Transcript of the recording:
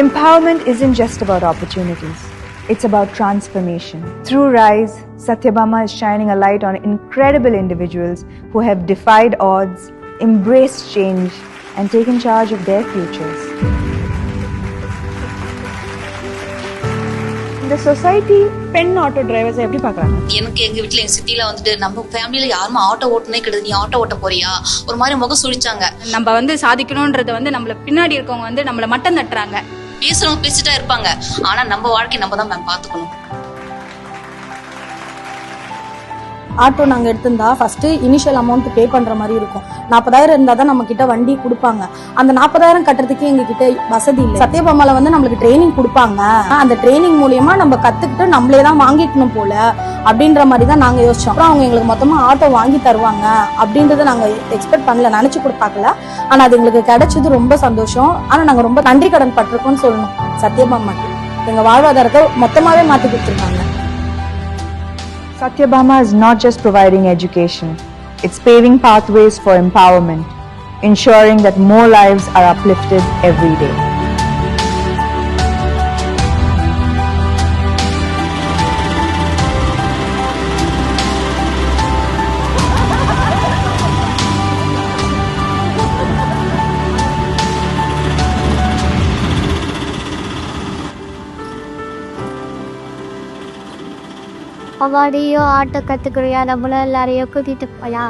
Empowerment isn't just about opportunities. It's about transformation. Through RISE, Satyabama is shining a light on incredible individuals who have defied odds, embraced change, and taken charge of their futures. The society பெண் auto drivers எப்படி பார்க்கறாங்க? எனக்கு எங்க வீட்ல எங்க சிட்டில வந்துட்டு நம்ம ஃபேமிலில யாரும் ஆட்டோ ஓட்டுனே கிடையாது. நீ ஆட்டோ ஓட்ட போறியா? ஒரு மாதிரி முகம் சுழிச்சாங்க. நம்ம சாதிக்கணும்ன்றது நம்மள பின்னாடி இருக்கவங்க நம்மள மட்டம் தட்டுறாங்க. பேசுறவங்க பேசிட்டா இருப்பாங்க. ஆனா நம்ம வாழ்க்கை நம்ம தான் பாத்துக்கணும். ஆட்டோ நாங்கள் எடுத்திருந்தா ஃபர்ஸ்ட் இனிஷியல் அமௌண்ட் பே பண்ற மாதிரி இருக்கும். 40,000 இருந்தா தான் நம்ம கிட்ட வண்டி கொடுப்பாங்க. அந்த 40,000 கட்டுறதுக்கு எங்க கிட்ட வசதி இல்லை. சத்யபாமால நம்மளுக்கு ட்ரைனிங் கொடுப்பாங்க. அந்த ட்ரைனிங் மூலியமா நம்ம கத்துக்கிட்டு நம்மளே தான் வாங்கிக்கணும் போல அப்படின்ற மாதிரி தான் நாங்க யோசிச்சோம். அப்புறம் அவங்க எங்களுக்கு மொத்தமா ஆட்டோ வாங்கி தருவாங்க அப்படின்றத நாங்க எக்ஸ்பெக்ட் பண்ணல, நினைச்சு கூட பார்க்கல. ஆனா அது எங்களுக்கு கிடைச்சது ரொம்ப சந்தோஷம். ஆனா நாங்க ரொம்ப நன்றி கடன் பட்டிருக்கோம்னு சொல்லணும். சத்யபாமாக்கு எங்க வாழ்வாதாரத்தை மொத்தமாவே மாத்தி கொடுத்துருக்காங்க. Satyabama is not just providing education, it's paving pathways for empowerment, ensuring that more lives are uplifted every day. அவாடியோ ஆட்டோ கத்துக்கிறியா, நம்மள எல்லாரையும் கூட்டிட்டு போயா?